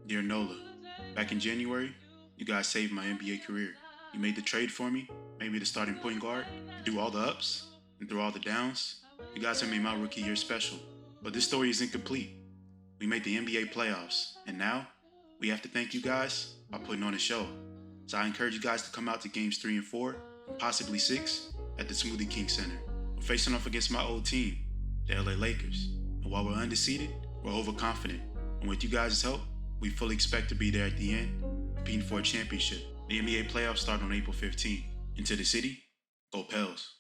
Dear Nola, back in January, you guys saved my NBA career. You made the trade for me, made me the starting point guard, through all the ups and through all the downs. You guys have made my rookie year special. But this story is incomplete. We made the NBA playoffs, and now we have to thank you guys by putting on a show. So I encourage you guys to come out to games 3 and 4, and possibly 6, at the Smoothie King Center. We're facing off against my old team, the LA Lakers. And while we're undefeated, we're overconfident. And with you guys' help, we fully expect to be there at the end, competing for a championship. The NBA playoffs start on April 15th. Into the city, go Pels.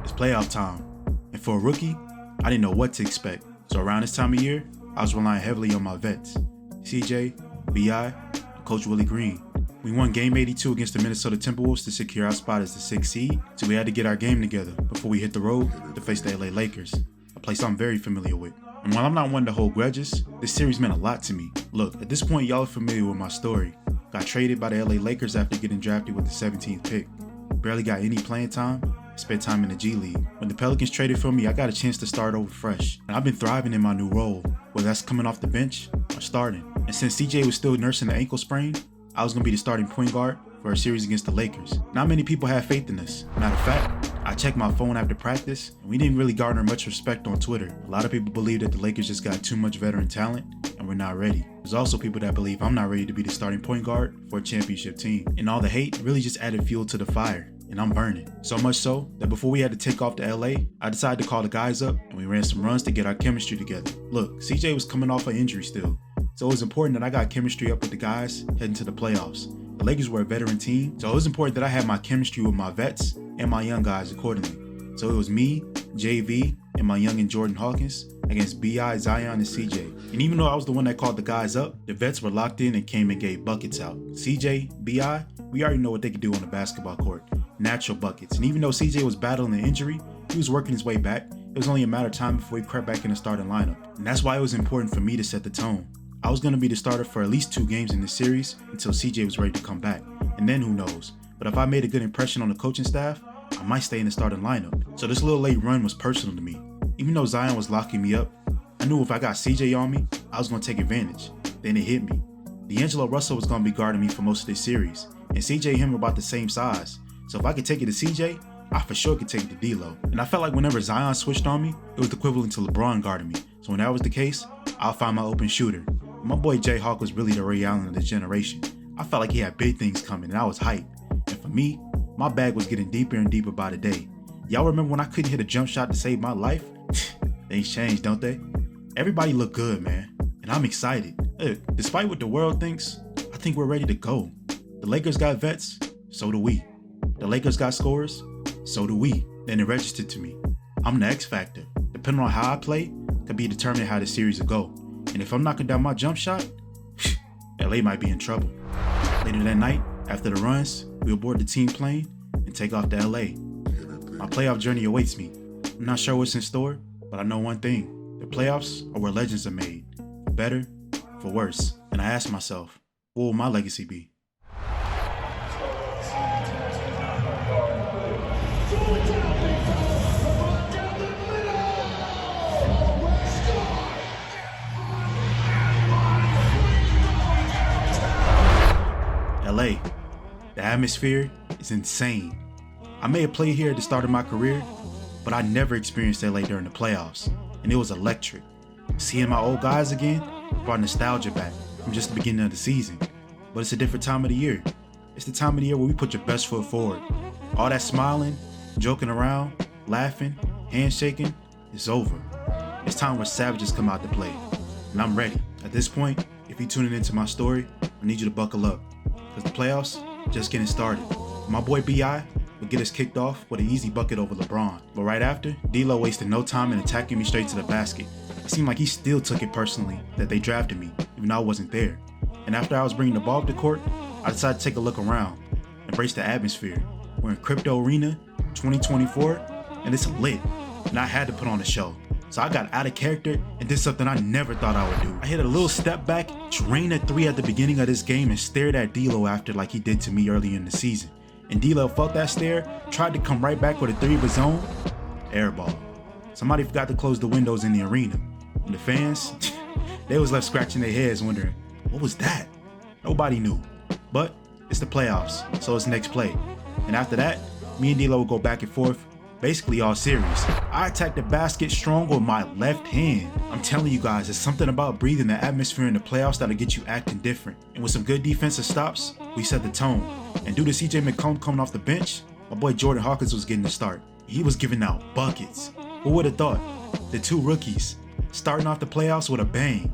It's playoff time, and for a rookie, I didn't know what to expect. So around this time of year, I was relying heavily on my vets, CJ, BI, and Coach Willie Green. We won Game 82 against the Minnesota Timberwolves to secure our spot as the 6th seed, so we had to get our game together before we hit the road to face the LA Lakers, a place I'm very familiar with. And while I'm not one to hold grudges, this series meant a lot to me. Look, at this point y'all are familiar with my story. Got traded by the LA Lakers after getting drafted with the 17th pick. Barely got any playing time, spent time in the G League. When the Pelicans traded for me, I got a chance to start over fresh. And I've been thriving in my new role, whether that's coming off the bench or starting. And since CJ was still nursing the ankle sprain, I was going to be the starting point guard for a series against the Lakers. Not many people have faith in us. Matter of fact, I checked my phone after practice, and we didn't really garner much respect on Twitter. A lot of people believe that the Lakers just got too much veteran talent, and we're not ready. There's also people that believe I'm not ready to be the starting point guard for a championship team. And all the hate really just added fuel to the fire, and I'm burning. So much so that before we had to take off to LA, I decided to call the guys up, and we ran some runs to get our chemistry together. Look, CJ was coming off an injury still, so it was important that I got chemistry up with the guys heading to the playoffs. The Lakers were a veteran team, so it was important that I had my chemistry with my vets and my young guys accordingly. So it was me, JV, and my youngin' Jordan Hawkins against BI, Zion, and CJ. And even though I was the one that called the guys up, the vets were locked in and came and gave buckets out. CJ, BI, we already know what they could do on the basketball court. Natural buckets. And even though CJ was battling an injury, he was working his way back. It was only a matter of time before he crept back in the starting lineup. And that's why it was important for me to set the tone. I was going to be the starter for at least 2 games in this series until CJ was ready to come back. And then who knows? But if I made a good impression on the coaching staff, I might stay in the starting lineup. So this little late run was personal to me. Even though Zion was locking me up, I knew if I got CJ on me, I was going to take advantage. Then it hit me. D'Angelo Russell was going to be guarding me for most of this series, and CJ and him were about the same size. So if I could take it to CJ, I for sure could take it to D'Lo. And I felt like whenever Zion switched on me, it was equivalent to LeBron guarding me. So when that was the case, I'll find my open shooter. And my boy J Hawk was really the Ray Allen of this generation. I felt like he had big things coming, and I was hyped. And for me, my bag was getting deeper and deeper by the day. Y'all remember when I couldn't hit a jump shot to save my life? Things changed, don't they? Everybody look good, man, and I'm excited. Look, despite what the world thinks, I think we're ready to go. The Lakers got vets, so do we. The Lakers got scorers, so do we. Then it registered to me. I'm the X factor. Depending on how I play, could be determined how the series will go. And if I'm knocking down my jump shot, LA might be in trouble. Later that night, after the runs, we'll board the team plane and take off to LA. My playoff journey awaits me. I'm not sure what's in store, but I know one thing. The playoffs are where legends are made, for better, for worse. And I ask myself, what will my legacy be? LA, the atmosphere is insane. I may have played here at the start of my career, but I never experienced LA during the playoffs, and it was electric. Seeing my old guys again brought nostalgia back from just the beginning of the season. But it's a different time of the year. It's the time of the year where we put your best foot forward. All that smiling, joking around, laughing, handshaking is over. It's time where savages come out to play, and I'm ready. At this point, if you're tuning into my story, I need you to buckle up, because the playoffs just getting started. My boy B.I. would get us kicked off with an easy bucket over LeBron. But right after, D'Lo wasted no time in attacking me straight to the basket. It seemed like he still took it personally that they drafted me, even though I wasn't there. And after I was bringing the ball up the court, I decided to take a look around, embrace the atmosphere. We're in Crypto Arena 2024, and it's lit, and I had to put on a show. So I got out of character and did something I never thought I would do. I hit a little step back, drained a 3 at the beginning of this game, and stared at D'Lo after like he did to me earlier in the season. And D'Lo felt that stare, tried to come right back with a 3 of his own. Airball. Somebody forgot to close the windows in the arena. And the fans, They was left scratching their heads wondering, what was that? Nobody knew. But it's the playoffs, so it's next play. And after that, me and D'Lo would go back and forth, basically all series. I attacked the basket strong with my left hand. I'm telling you guys, there's something about breathing the atmosphere in the playoffs that'll get you acting different. And with some good defensive stops, we set the tone. And due to CJ McCollum coming off the bench, my boy Jordan Hawkins was getting the start. He was giving out buckets. Who would have thought? The two rookies starting off the playoffs with a bang,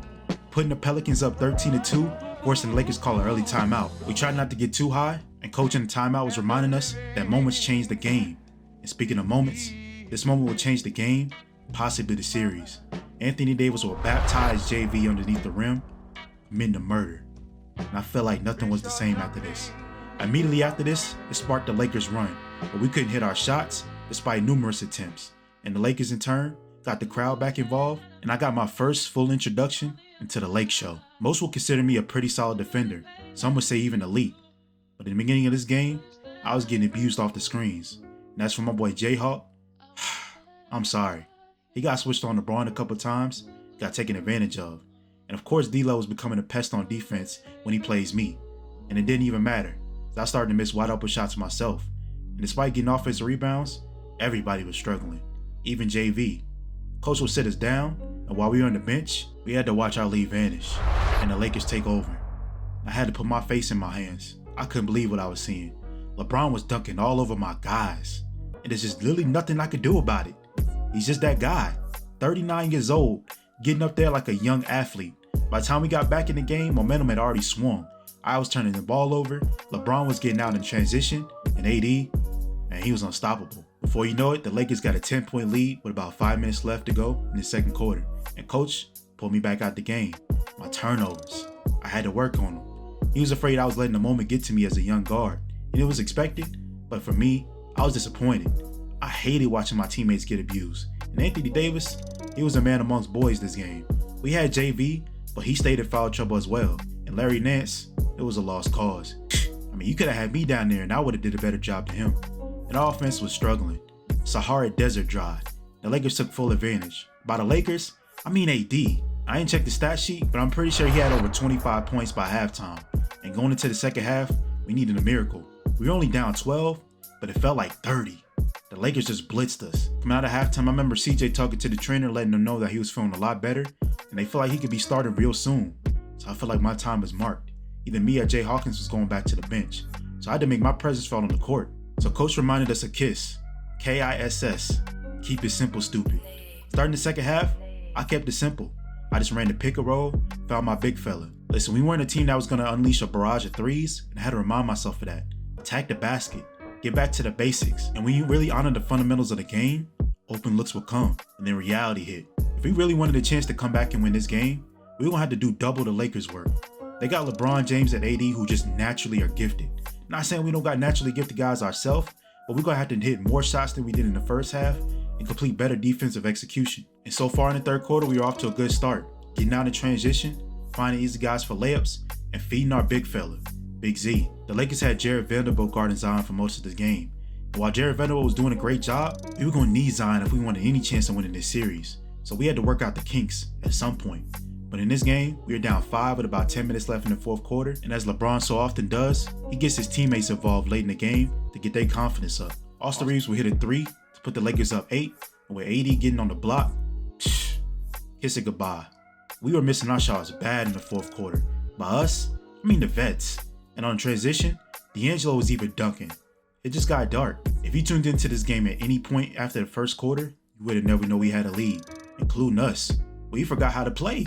putting the Pelicans up 13-2, forcing the Lakers call an early timeout. We tried not to get too high, and coach in the timeout was reminding us that moments change the game. And speaking of moments, this moment will change the game, possibly the series. Anthony Davis will baptize JV underneath the rim, meant to murder. And I felt like nothing was the same after this. Immediately after this, it sparked the Lakers' run, but we couldn't hit our shots despite numerous attempts. And the Lakers in turn got the crowd back involved, and I got my first full introduction into the Lake Show. Most will consider me a pretty solid defender, some would say even elite. But in the beginning of this game, I was getting abused off the screens. And that's from my boy J-Hawk. I'm sorry. He got switched on LeBron a couple times, got taken advantage of. And of course D-Lo was becoming a pest on defense when he plays me. And it didn't even matter, as I started to miss wide open shots myself. And despite getting offensive rebounds, everybody was struggling, even JV. Coach would sit us down, and while we were on the bench, we had to watch our lead vanish, and the Lakers take over. I had to put my face in my hands. I couldn't believe what I was seeing. LeBron was dunking all over my guys, and there's just literally nothing I could do about it. He's just that guy, 39 years old, getting up there like a young athlete. By the time we got back in the game, momentum had already swung. I was turning the ball over, LeBron was getting out in transition, and AD, man, he was unstoppable. Before you know it, the Lakers got a 10-point lead with about 5 minutes left to go in the second quarter. And coach pulled me back out the game. My turnovers, I had to work on them. He was afraid I was letting the moment get to me as a young guard. And it was expected, but for me, I was disappointed. I hated watching my teammates get abused. And Anthony Davis, he was a man amongst boys this game. We had JV, but he stayed in foul trouble as well. And Larry Nance, it was a lost cause. I mean, you could have had me down there and I would have did a better job than him. And our offense was struggling. Sahara Desert dry. The Lakers took full advantage. By the Lakers, I mean AD. I ain't checked the stat sheet, but I'm pretty sure he had over 25 points by halftime. And going into the second half, we needed a miracle. We were only down 12, but it felt like 30. The Lakers just blitzed us. Coming out of halftime, I remember CJ talking to the trainer, letting him know that he was feeling a lot better, and they felt like he could be starting real soon. So I felt like my time was marked. Either me or Jay Hawkins was going back to the bench. So I had to make my presence felt on the court. So coach reminded us of KISS. K-I-S-S. Keep it simple, stupid. Starting the second half, I kept it simple. I just ran the pick and roll, found my big fella. Listen, we weren't a team that was going to unleash a barrage of threes, and I had to remind myself of that. Attack the basket. Get back to the basics. And when you really honor the fundamentals of the game, open looks will come. And then reality hit. If we really wanted a chance to come back and win this game, we were going to have to do double the Lakers' work. They got LeBron James and AD who just naturally are gifted. Not saying we don't got naturally gifted guys ourselves, but we're going to have to hit more shots than we did in the first half and complete better defensive execution. And so far in the third quarter, we were off to a good start. Getting out in transition, finding easy guys for layups, and feeding our big fella, Big Z. The Lakers had Jared Vanderbilt guarding Zion for most of the game. And while Jared Vanderbilt was doing a great job, we were going to need Zion if we wanted any chance of winning this series. So we had to work out the kinks at some point. But in this game, we were down 5 with about 10 minutes left in the fourth quarter. And as LeBron so often does, he gets his teammates involved late in the game to get their confidence up. Austin Reeves will hit a 3 to put the Lakers up 8. And with AD getting on the block, kiss it goodbye. We were missing our shots bad in the fourth quarter. By us, I mean the vets. And on transition, D'Angelo was even dunking. It just got dark. If you tuned into this game at any point after the first quarter, you would have never known we had a lead, including us. We forgot how to play.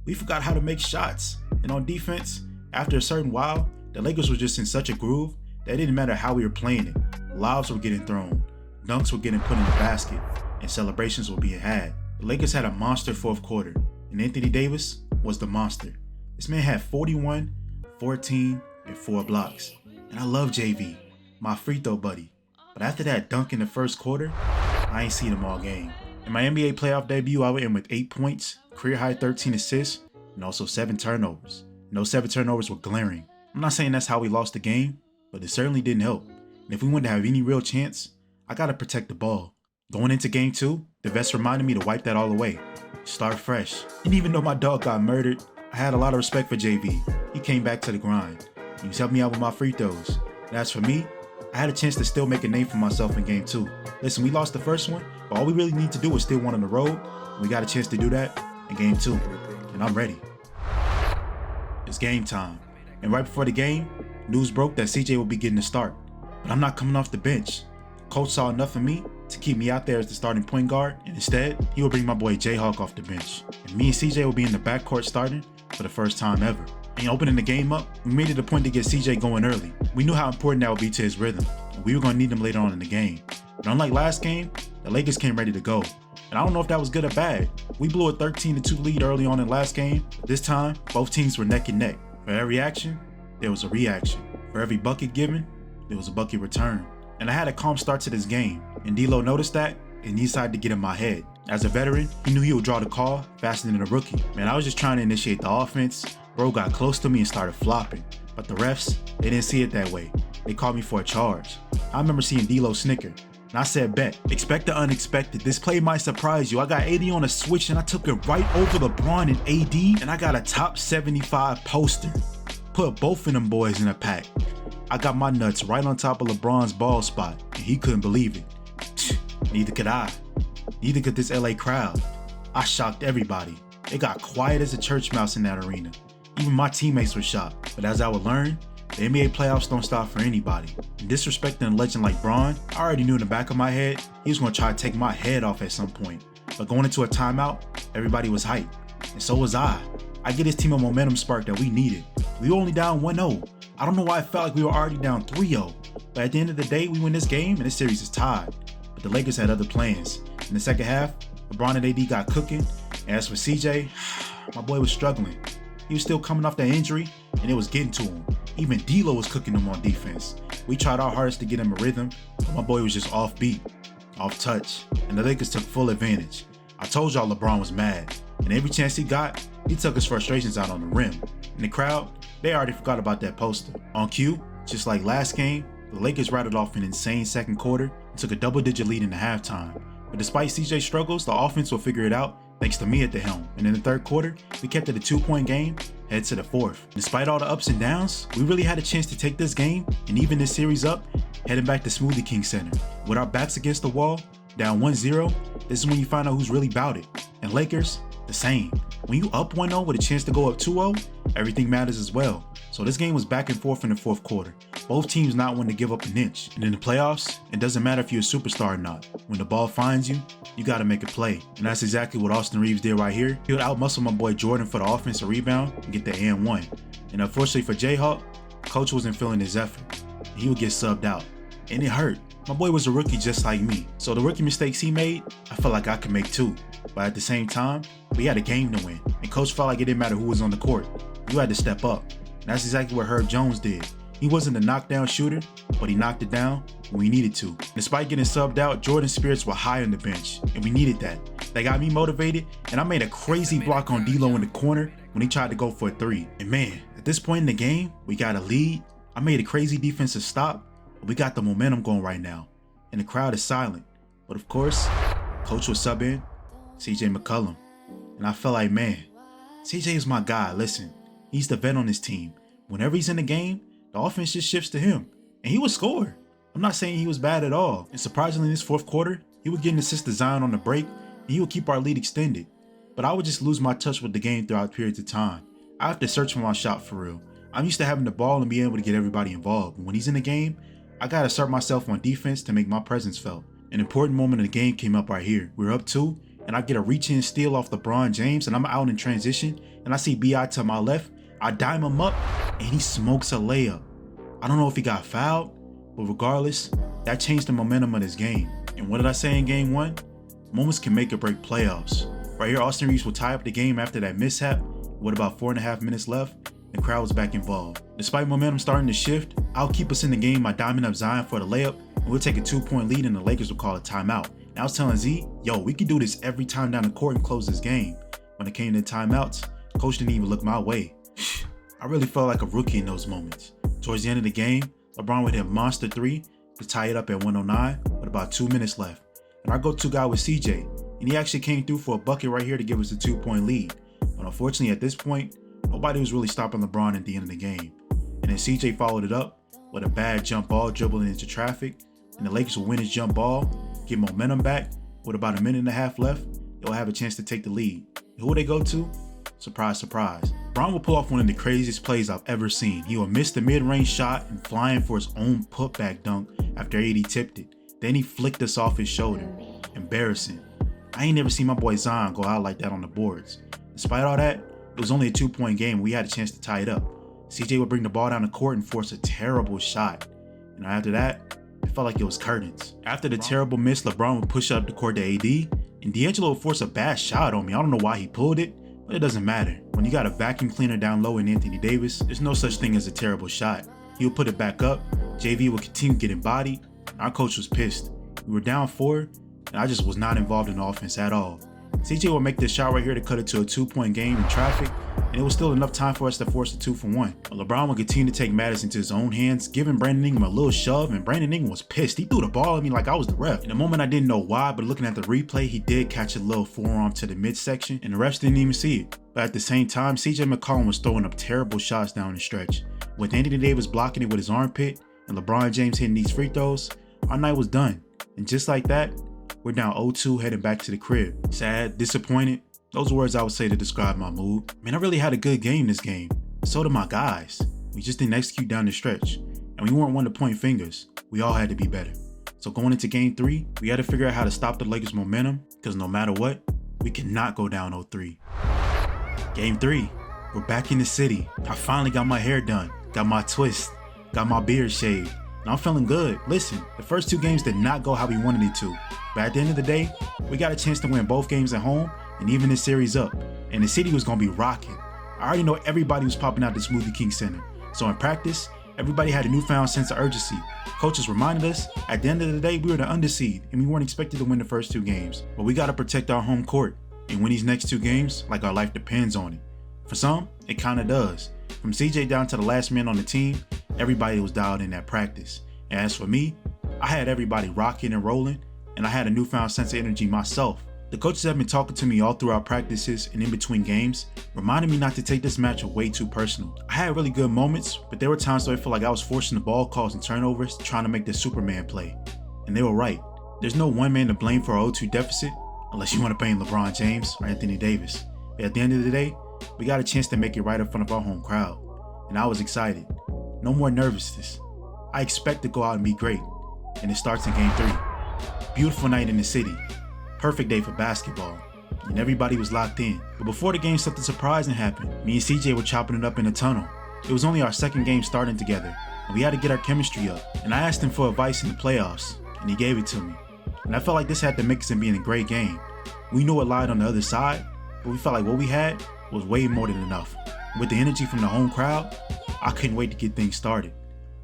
We forgot how to make shots. And on defense, after a certain while, the Lakers were just in such a groove that it didn't matter how we were playing it. Lobs were getting thrown, dunks were getting put in the basket, and celebrations were being had. The Lakers had a monster fourth quarter, and Anthony Davis was the monster. This man had 41, 14, and 4 blocks. And I love JV, my free throw buddy. But after that dunk in the first quarter, I ain't seen him all game. In my NBA playoff debut, I went in with 8 points, career high 13 assists, and also 7 turnovers. And those 7 turnovers were glaring. I'm not saying that's how we lost the game, but it certainly didn't help. And if we wanted to have any real chance, I gotta protect the ball. Going into game 2, the vets reminded me to wipe that all away. Start fresh. And even though my dog got murdered, I had a lot of respect for JV. He came back to the grind. He was helping me out with my free throws. And as for me, I had a chance to still make a name for myself in game 2. Listen, we lost the first one, but all we really need to do is steal one on the road. And we got a chance to do that in game 2. And I'm ready. It's game time. And right before the game, news broke that CJ will be getting the start. But I'm not coming off the bench. Coach saw enough of me to keep me out there as the starting point guard, and instead, he will bring my boy J-Hawk off the bench. And me and CJ will be in the backcourt starting for the first time ever. And opening the game up, we made it a point to get CJ going early. We knew how important that would be to his rhythm, and we were going to need him later on in the game. But unlike last game, the Lakers came ready to go. And I don't know if that was good or bad. We blew a 13-2 lead early on in last game, but this time, both teams were neck and neck. For every action, there was a reaction. For every bucket given, there was a bucket returned. And I had a calm start to this game, and D'Lo noticed that, and he decided to get in my head. As a veteran, he knew he would draw the call faster than a rookie. Man, I was just trying to initiate the offense. Bro got close to me and started flopping. But the refs, they didn't see it that way. They called me for a charge. I remember seeing D'Lo snicker, and I said, bet, expect the unexpected. This play might surprise you. I got 80 on a switch, and I took it right over LeBron and AD, and I got a top 75 poster. Put both of them boys in a pack. I got my nuts right on top of LeBron's ball spot, and he couldn't believe it. Neither could I. Neither could this LA crowd. I shocked everybody. It got quiet as a church mouse in that arena. Even my teammates were shocked. But as I would learn, the NBA playoffs don't stop for anybody. And disrespecting a legend like Bron, I already knew in the back of my head, he was going to try to take my head off at some point. But going into a timeout, everybody was hyped. And so was I. I get his team a momentum spark that we needed. We were only down 1-0. I don't know why I felt like we were already down 3-0. But at the end of the day, we win this game and this series is tied. But the Lakers had other plans. In the second half, LeBron and AD got cooking. And as for CJ, my boy was struggling. He was still coming off that injury and it was getting to him. Even D'Lo was cooking him on defense. We tried our hardest to get him a rhythm, but my boy was just off beat, off touch, and the Lakers took full advantage. I told y'all LeBron was mad, and every chance he got, he took his frustrations out on the rim. In the crowd, they already forgot about that poster. On cue, just like last game, the Lakers rattled off an insane second quarter and took a double-digit lead in the halftime. But despite CJ's struggles, the offense will figure it out thanks to me at the helm. And in the third quarter, we kept it a 2-point game, head to the fourth. Despite all the ups and downs, we really had a chance to take this game and even this series up, heading back to Smoothie King Center. With our backs against the wall, down 1-0, this is when you find out who's really about it. And Lakers, the same. When you up 1-0 with a chance to go up 2-0, everything matters as well. So this game was back and forth in the fourth quarter. Both teams not wanting to give up an inch. And in the playoffs, it doesn't matter if you're a superstar or not. When the ball finds you, you gotta make a play. And that's exactly what Austin Reeves did right here. He would outmuscle my boy Jordan for the offensive rebound and get the and-1. And unfortunately for J-Hawk, coach wasn't feeling his effort. He would get subbed out. And it hurt. My boy was a rookie just like me. So the rookie mistakes he made, I felt like I could make too. But at the same time, we had a game to win. And coach felt like it didn't matter who was on the court. You had to step up. And that's exactly what Herb Jones did. He wasn't a knockdown shooter, but he knocked it down when we needed to. Despite getting subbed out, Jordan's spirits were high on the bench, and we needed that. They got me motivated, and I made a crazy block on D'Lo in the corner when he tried to go for a 3. And man, at this point in the game, we got a lead. I made a crazy defensive stop, but we got the momentum going right now. And the crowd is silent. But of course, coach was sub in CJ McCollum. And I felt like, man, CJ is my guy. Listen, he's the vet on this team. Whenever he's in the game, the offense just shifts to him. And he would score. I'm not saying he was bad at all. And surprisingly, in this fourth quarter, he would get an assist to Zion on the break, and he would keep our lead extended. But I would just lose my touch with the game throughout periods of time. I have to search for my shot for real. I'm used to having the ball and being able to get everybody involved. And when he's in the game, I gotta assert myself on defense to make my presence felt. An important moment in the game came up right here. We're up 2, and I get a reach-in steal off LeBron James, and I'm out in transition, and I see B.I. to my left. I dime him up, and he smokes a layup. I don't know if he got fouled, but regardless, that changed the momentum of this game. And what did I say in game 1? Moments can make or break playoffs. Right here, Austin Reeves will tie up the game after that mishap. With about 4.5 minutes left, the crowd was back involved. Despite momentum starting to shift, I'll keep us in the game by diming up Zion for the layup, and we'll take a 2-point lead and the Lakers will call a timeout. And I was telling Z, yo, we can do this every time down the court and close this game. When it came to timeouts, coach didn't even look my way. I really felt like a rookie in those moments. Towards the end of the game, LeBron would hit a monster 3 to tie it up at 109 with about 2 minutes left. and our go-to guy was CJ, and he actually came through for a bucket right here to give us a 2-point lead. But unfortunately at this point, nobody was really stopping LeBron at the end of the game. And then CJ followed it up with a bad jump ball dribbling into traffic, and the Lakers will win his jump ball, get momentum back. With about a minute and a half left, they'll have a chance to take the lead. And who will they go to? Surprise, surprise. LeBron will pull off one of the craziest plays I've ever seen. He will miss the mid-range shot and fly in for his own putback dunk after AD tipped it. Then he flicked us off his shoulder. Embarrassing. I ain't never seen my boy Zion go out like that on the boards. Despite all that, it was only a 2-point game. We had a chance to tie it up. CJ would bring the ball down the court and force a terrible shot. And after that, it felt like it was curtains. After the terrible miss, LeBron would push up the court to AD, and D'Angelo would force a bad shot on me. I don't know why he pulled it, but it doesn't matter. When you got a vacuum cleaner down low in Anthony Davis, there's no such thing as a terrible shot. He would put it back up, JV would continue getting bodied, and our coach was pissed. We were down 4, and I just was not involved in the offense at all. CJ would make this shot right here to cut it to a 2-point game in traffic, and it was still enough time for us to force a 2-for-1. But LeBron would continue to take matters into his own hands, giving Brandon Ingram a little shove, and Brandon Ingram was pissed. He threw the ball at me like I was the ref. In a moment I didn't know why, but looking at the replay, he did catch a little forearm to the midsection, and the refs didn't even see it. But at the same time, CJ McCollum was throwing up terrible shots down the stretch. With Anthony Davis blocking it with his armpit, and LeBron James hitting these free throws, our night was done. And just like that, we're down 0-2 heading back to the crib. Sad, disappointed. Those are words I would say to describe my mood. Man, I really had a good game this game. So did my guys. We just didn't execute down the stretch. And we weren't one to point fingers. We all had to be better. So going into game 3, we had to figure out how to stop the Lakers' momentum, because no matter what, we cannot go down 0-3. Game 3, we're back in the city. I finally got my hair done, got my twist, got my beard shaved, and I'm feeling good. Listen, the first 2 games did not go how we wanted it to. But at the end of the day, we got a chance to win both games at home and even this series up. And the city was going to be rocking. I already know everybody was popping out the Smoothie King Center. So in practice, everybody had a newfound sense of urgency. Coaches reminded us, at the end of the day, we were the underseed and we weren't expected to win the first 2 games. But we got to protect our home court and win these next 2 games like our life depends on it. For some, it kind of does. From CJ down to the last man on the team, everybody was dialed in at practice. And as for me, I had everybody rocking and rolling, and I had a newfound sense of energy myself. The coaches have been talking to me all throughout practices and in between games, reminding me not to take this match way too personal. I had really good moments, but there were times where I felt like I was forcing the ball calls and turnovers, trying to make the Superman play. And they were right. There's no one man to blame for a 0-2 deficit, unless you want to blame LeBron James or Anthony Davis. But at the end of the day, we got a chance to make it right in front of our home crowd. And I was excited. No more nervousness. I expect to go out and be great. And it starts in game 3. Beautiful night in the city. Perfect day for basketball. And everybody was locked in. But before the game, something surprising happened. Me and CJ were chopping it up in the tunnel. It was only our second game starting together, and we had to get our chemistry up. And I asked him for advice in the playoffs, and he gave it to me. And I felt like this had the mix in being a great game. We knew it lied on the other side, but we felt like what we had was way more than enough. And with the energy from the home crowd, I couldn't wait to get things started.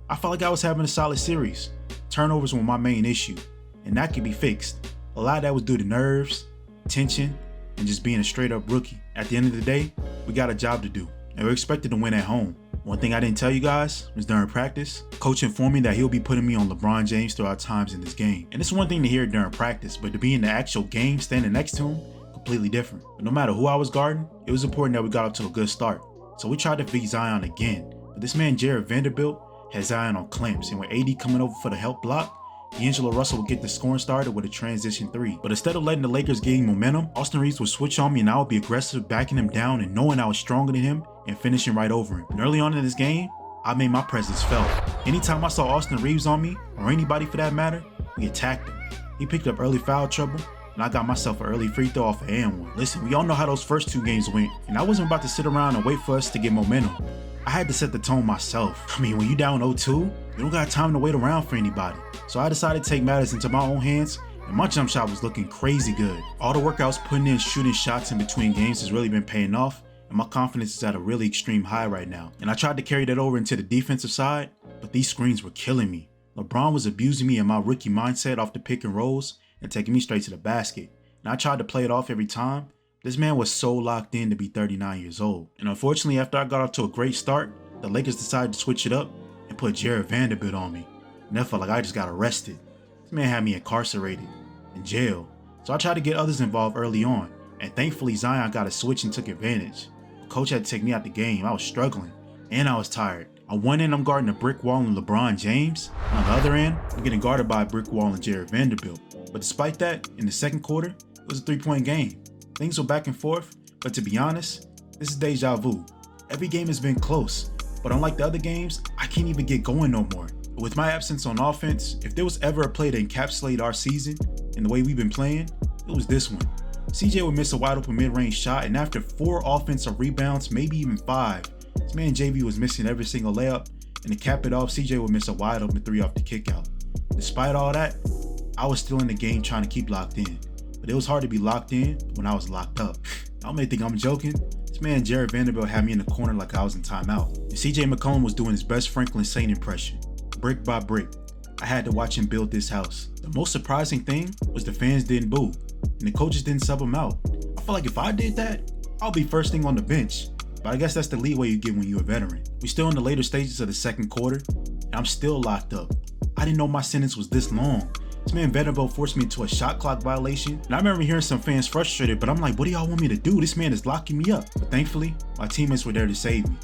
I felt like I was having a solid series. Turnovers were my main issue, and that could be fixed. A lot of that was due to nerves, tension, and just being a straight up rookie. At the end of the day, we got a job to do, and we're expected to win at home. One thing I didn't tell you guys was during practice, coach informed me that he'll be putting me on LeBron James throughout times in this game. And it's one thing to hear it during practice, but to be in the actual game standing next to him, completely different. But no matter who I was guarding, it was important that we got up to a good start. So we tried to beat Zion again, but this man Jared Vanderbilt had Zion on clamps, and with AD coming over for the help block, D'Angelo Russell would get the scoring started with a transition 3. But instead of letting the Lakers gain momentum, Austin Reeves would switch on me and I would be aggressive, backing him down and knowing I was stronger than him and finishing right over him. And early on in this game, I made my presence felt. Anytime I saw Austin Reeves on me, or anybody for that matter, we attacked him. He picked up early foul trouble, and I got myself an early free throw off of and one. Listen, we all know how those first 2 games went, and I wasn't about to sit around and wait for us to get momentum. I had to set the tone myself. I mean, when you down 0-2, you don't got time to wait around for anybody. So I decided to take matters into my own hands, and my jump shot was looking crazy good. All the work I was putting in shooting shots in between games has really been paying off, and my confidence is at a really extreme high right now. And I tried to carry that over into the defensive side, but these screens were killing me. LeBron was abusing me and my rookie mindset off the pick and rolls and taking me straight to the basket. And I tried to play it off every time. This man was so locked in to be 39 years old. And unfortunately, after I got off to a great start, the Lakers decided to switch it up and put Jared Vanderbilt on me. And that felt like I just got arrested. This man had me incarcerated. in jail. So I tried to get others involved early on, and thankfully Zion got a switch and took advantage. Coach had to take me out the game. I was struggling, and I was tired. On one end, I'm guarding a brick wall and LeBron James. On the other end, I'm getting guarded by a brick wall and Jared Vanderbilt. But despite that, in the second quarter, it was a 3-point game. Things were back and forth, but to be honest, this is deja vu. Every game has been close, but unlike the other games, I can't even get going no more. With my absence on offense, if there was ever a play to encapsulate our season and the way we've been playing, it was this one. CJ would miss a wide open mid-range shot, and after 4 offensive rebounds, maybe even 5, this man JV was missing every single layup, and to cap it off, CJ would miss a wide open 3 off the kickout. Despite all that, I was still in the game trying to keep locked in, but it was hard to be locked in when I was locked up. Y'all may think I'm joking. This man Jared Vanderbilt had me in the corner like I was in timeout, and CJ McCollum was doing his best Franklin Saint impression, brick by brick. I had to watch him build this house. The most surprising thing was the fans didn't boo, and the coaches didn't sub him out. I feel like if I did that, I'll be first thing on the bench. But I guess that's the leeway you get when you're a veteran. We're still in the later stages of the second quarter, and I'm still locked up. I didn't know my sentence was this long. This man Vanderbilt forced me into a shot clock violation, and I remember hearing some fans frustrated, but I'm like, what do y'all want me to do? This man is locking me up. But thankfully, my teammates were there to save me.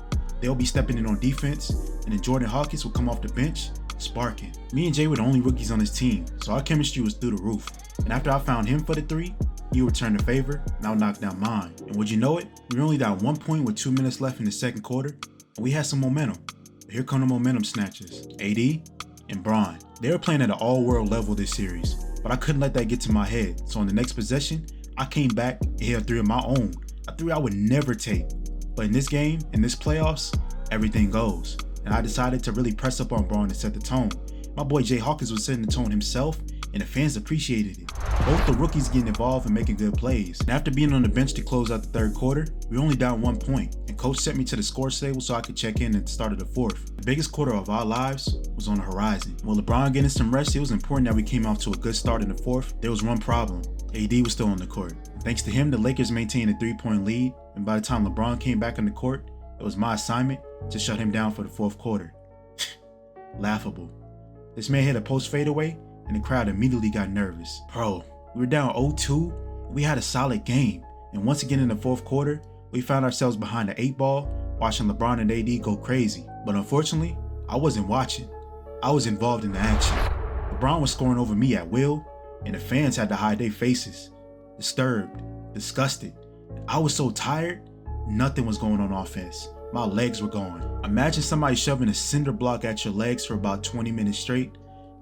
They'll be stepping in on defense, and then Jordan Hawkins will come off the bench, sparking. Me and Jay were the only rookies on his team, so our chemistry was through the roof. And after I found him for the 3, he returned the favor, and I knocked down mine. And would you know it, we were only down 1 point with 2 minutes left in the second quarter, and we had some momentum. But here come the momentum snatchers, AD and Bron. They were playing at an all-world level this series, but I couldn't let that get to my head. So on the next possession, I came back and hit a 3 of my own, a 3 I would never take. But in this game, in this playoffs, everything goes. And I decided to really press up on Bron and set the tone. My boy Jay Hawkins was setting the tone himself, and the fans appreciated it. Both the rookies getting involved and making good plays. And after being on the bench to close out the third quarter, we were only down 1 point, and coach sent me to the scores table so I could check in at the start of the fourth. The biggest quarter of our lives was on the horizon. With LeBron getting some rest, it was important that we came off to a good start in the fourth. There was one problem. AD was still on the court. And thanks to him, the Lakers maintained a 3-point lead, and by the time LeBron came back on the court, it was my assignment to shut him down for the fourth quarter. Laughable. This man hit a post fadeaway, and the crowd immediately got nervous. Bro, we were down 0-2, and we had a solid game. And once again in the fourth quarter, we found ourselves behind the 8 ball, watching LeBron and AD go crazy. But unfortunately, I wasn't watching. I was involved in the action. LeBron was scoring over me at will, and the fans had to hide their faces. Disturbed, disgusted. I was so tired, nothing was going on offense. My legs were going. Imagine somebody shoving a cinder block at your legs for about 20 minutes straight.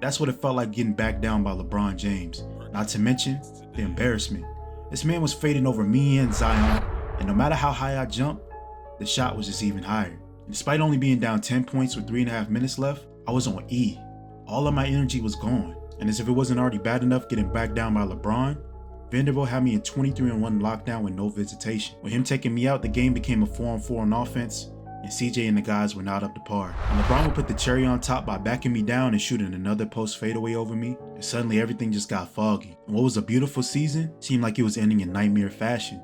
That's what it felt like getting backed down by LeBron James. Not to mention the embarrassment. This man was fading over me and Zion, and no matter how high I jumped, the shot was just even higher. And despite only being down 10 points with 3.5 minutes left, I was on E. All of my energy was gone. And as if it wasn't already bad enough getting backed down by LeBron, Vanderbilt had me in 23-1 lockdown with no visitation. With him taking me out, the game became a 4-on-4 on offense, and CJ and the guys were not up to par. And LeBron would put the cherry on top by backing me down and shooting another post fadeaway over me, and suddenly everything just got foggy. And what was a beautiful season seemed like it was ending in nightmare fashion.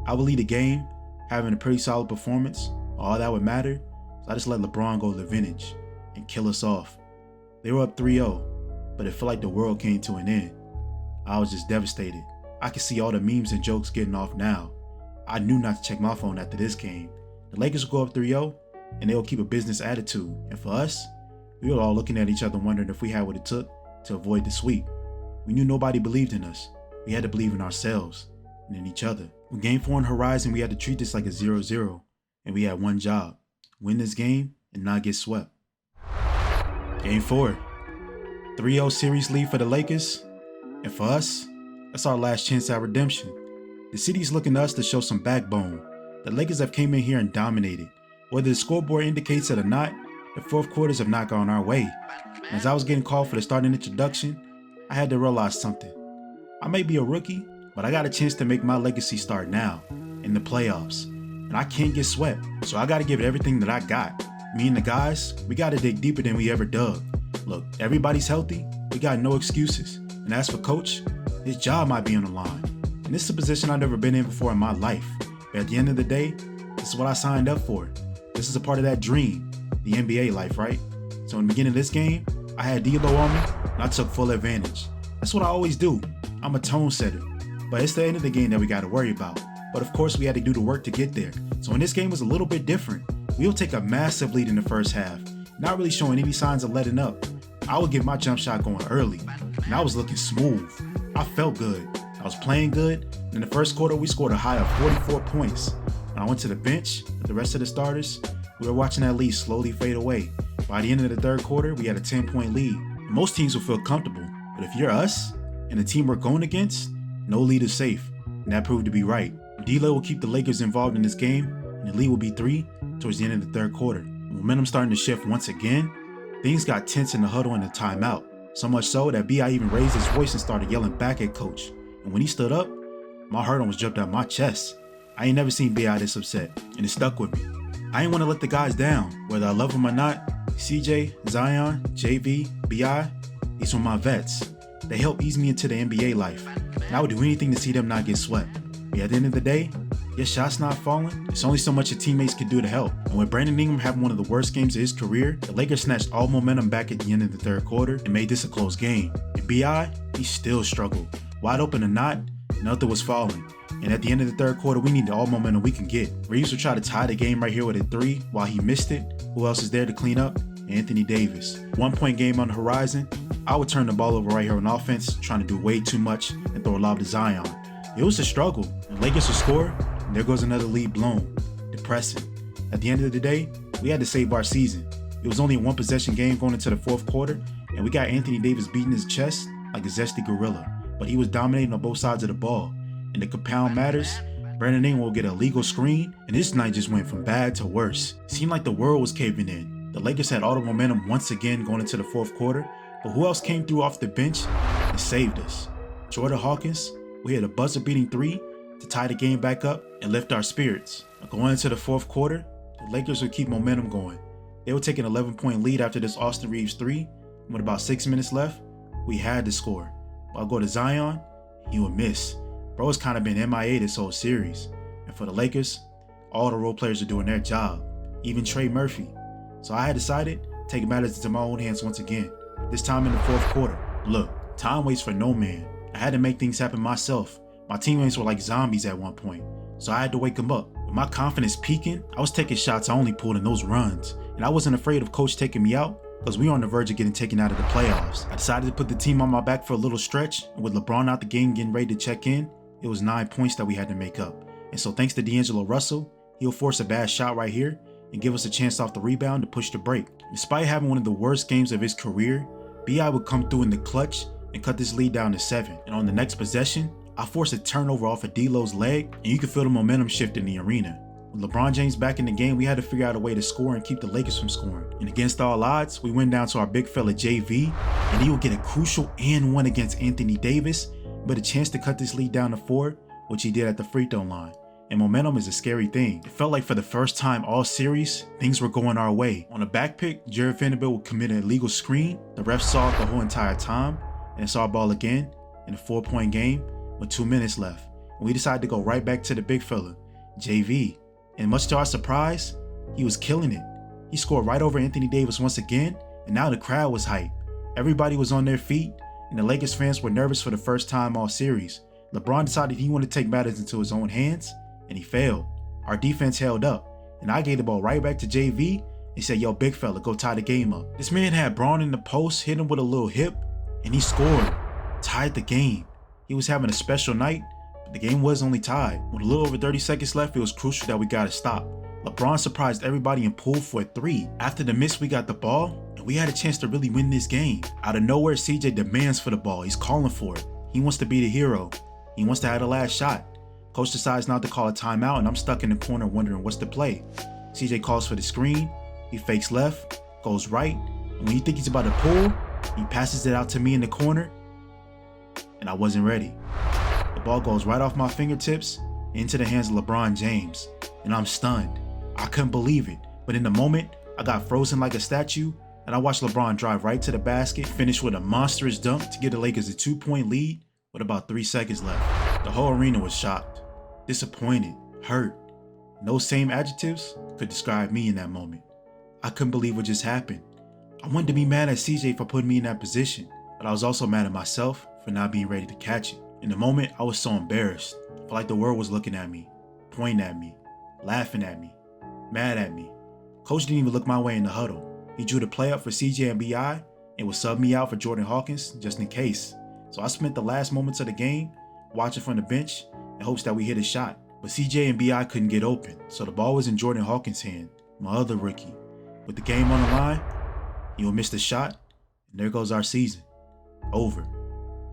I would lead a game, having a pretty solid performance. All that would matter, so I just let LeBron go the vintage and kill us off. They were up 3-0, but it felt like the world came to an end. I was just devastated. I could see all the memes and jokes getting off now. I knew not to check my phone after this game. The Lakers will go up 3-0, and they'll keep a business attitude. And for us, we were all looking at each other wondering if we had what it took to avoid the sweep. We knew nobody believed in us. We had to believe in ourselves and in each other. With Game 4 on the horizon, we had to treat this like a 0-0, and we had one job: win this game and not get swept. Game 4. 3-0 series lead for the Lakers, and for us, that's our last chance at redemption. The city's looking to us to show some backbone. The Lakers have came in here and dominated. Whether the scoreboard indicates it or not, the fourth quarters have not gone our way. As I was getting called for the starting introduction, I had to realize something. I may be a rookie, but I got a chance to make my legacy start now, in the playoffs. And I can't get swept, so I gotta give it everything that I got. Me and the guys, we gotta dig deeper than we ever dug. Look, everybody's healthy, we got no excuses. And as for coach, his job might be on the line. And this is a position I've never been in before in my life. But at the end of the day, this is what I signed up for. This is a part of that dream, the NBA life, right? So in the beginning of this game, I had D'Lo on me, and I took full advantage. That's what I always do. I'm a tone setter, but it's the end of the game that we gotta worry about. But of course we had to do the work to get there. So when this game was a little bit different, we would take a massive lead in the first half, not really showing any signs of letting up. I would get my jump shot going early, and I was looking smooth. I felt good. I was playing good. In the first quarter, we scored a high of 44 points. When I went to the bench with the rest of the starters, we were watching that lead slowly fade away. By the end of the third quarter, we had a 10-point lead. Most teams will feel comfortable, but if you're us and the team we're going against, no lead is safe, and that proved to be right. D-Lo will keep the Lakers involved in this game, and the lead will be 3 towards the end of the third quarter. Momentum starting to shift once again. Things got tense in the huddle and the timeout, so much so that B.I. even raised his voice and started yelling back at Coach. And when he stood up, my heart almost jumped out my chest. I ain't never seen B.I. this upset, and it stuck with me. I ain't want to let the guys down, whether I love them or not. CJ, Zion, JV, B.I., these were my vets. They helped ease me into the NBA life, and I would do anything to see them not get swept. But at the end of the day, your shot's not falling. It's only so much your teammates can do to help. And with Brandon Ingram having one of the worst games of his career, the Lakers snatched all momentum back at the end of the third quarter and made this a close game. And B.I., he still struggled. Wide open or not, nothing was falling. And at the end of the third quarter, we needed all momentum we can get. Reeves would try to tie the game right here with a 3 while he missed it. Who else is there to clean up? Anthony Davis. 1-point game on the horizon. I would turn the ball over right here on offense, trying to do way too much and throw a lob to Zion. It was a struggle. The Lakers would score, and there goes another lead blown. Depressing. At the end of the day, we had to save our season. It was only a 1-possession game going into the fourth quarter, and we got Anthony Davis beating his chest like a zesty gorilla. But he was dominating on both sides of the ball. And to compound matters, Brandon Ingram will get a legal screen, and this night just went from bad to worse. It seemed like the world was caving in. The Lakers had all the momentum once again going into the fourth quarter, but who else came through off the bench and saved us? Jordan Hawkins, we had a buzzer-beating 3 to tie the game back up and lift our spirits. Going into the fourth quarter, the Lakers would keep momentum going. They would take an 11-point lead after this Austin Reeves 3, and with about 6 minutes left, we had to score. I'll go to Zion, he would miss. Bro has kind of been MIA this whole series. And for the Lakers, all the role players are doing their job, even Trey Murphy. So I had decided to take matters into my own hands once again, this time in the fourth quarter. Look, time waits for no man. I had to make things happen myself. My teammates were like zombies at one point, so I had to wake them up. With my confidence peaking, I was taking shots I only pulled in those runs, and I wasn't afraid of Coach taking me out because we were on the verge of getting taken out of the playoffs. I decided to put the team on my back for a little stretch, and with LeBron out the game getting ready to check in, it was 9 points that we had to make up. And so thanks to D'Angelo Russell, he'll force a bad shot right here and give us a chance off the rebound to push the break. Despite having one of the worst games of his career, B.I. would come through in the clutch and cut this lead down to 7. And on the next possession, I forced a turnover off of D'Lo's leg, and you could feel the momentum shift in the arena. With LeBron James back in the game, we had to figure out a way to score and keep the Lakers from scoring. And against all odds, we went down to our big fella JV, and he would get a crucial and 1 against Anthony Davis, but a chance to cut this lead down to 4, which he did at the free throw line. And momentum is a scary thing. It felt like for the first time all series, things were going our way. On a back pick, Jared Vanderbilt would commit an illegal screen. The ref saw it the whole entire time, and saw a ball again in a 4-point game with 2 minutes left. And we decided to go right back to the big fella, JV. And much to our surprise, he was killing it. He scored right over Anthony Davis once again, and now the crowd was hyped. Everybody was on their feet, and the Lakers fans were nervous for the first time all series. LeBron decided he wanted to take matters into his own hands, and he failed. Our defense held up, and I gave the ball right back to JV and said, yo, big fella, go tie the game up. This man had Braun in the post, hit him with a little hip, and he scored. Tied the game. He was having a special night, but the game was only tied. With a little over 30 seconds left, it was crucial that we got to stop. LeBron surprised everybody and pulled for a 3. After the miss, we got the ball, and we had a chance to really win this game. Out of nowhere, CJ demands for the ball. He's calling for it. He wants to be the hero. He wants to have the last shot. Coach decides not to call a timeout, and I'm stuck in the corner wondering what's the play. CJ calls for the screen. He fakes left, goes right, and when you think he's about to pull, he passes it out to me in the corner, and I wasn't ready. The ball goes right off my fingertips into the hands of LeBron James, and I'm stunned. I couldn't believe it, but in the moment, I got frozen like a statue, and I watched LeBron drive right to the basket, finish with a monstrous dunk to give the Lakers a 2-point lead with about 3 seconds left. The whole arena was shocked, disappointed, hurt. And those same adjectives could describe me in that moment. I couldn't believe what just happened. I wanted to be mad at CJ for putting me in that position, but I was also mad at myself for not being ready to catch it. In the moment, I was so embarrassed. I felt like the world was looking at me, pointing at me, laughing at me, mad at me. Coach didn't even look my way in the huddle. He drew the play up for CJ and BI and would sub me out for Jordan Hawkins just in case. So I spent the last moments of the game watching from the bench in hopes that we hit a shot. But CJ and BI couldn't get open, so the ball was in Jordan Hawkins' hand, my other rookie. With the game on the line, he would miss the shot, and there goes our season. Over.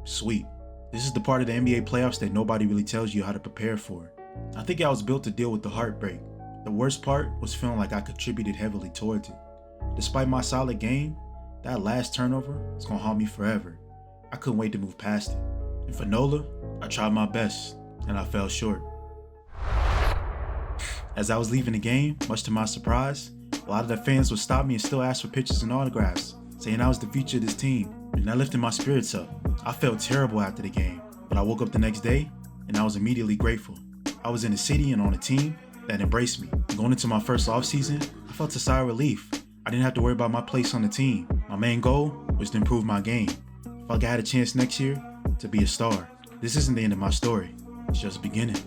Sweet. This is the part of the NBA playoffs that nobody really tells you how to prepare for. I think I was built to deal with the heartbreak. The worst part was feeling like I contributed heavily towards it. Despite my solid game, that last turnover is gonna haunt me forever. I couldn't wait to move past it. And for Nola, I tried my best, and I fell short. As I was leaving the game, much to my surprise, a lot of the fans would stop me and still ask for pictures and autographs, saying I was the future of this team, and that lifted my spirits up. I felt terrible after the game, but I woke up the next day, and I was immediately grateful. I was in a city and on a team that embraced me. Going into my first offseason, I felt a sigh of relief. I didn't have to worry about my place on the team. My main goal was to improve my game. I felt like I had a chance next year to be a star. This isn't the end of my story, it's just the beginning.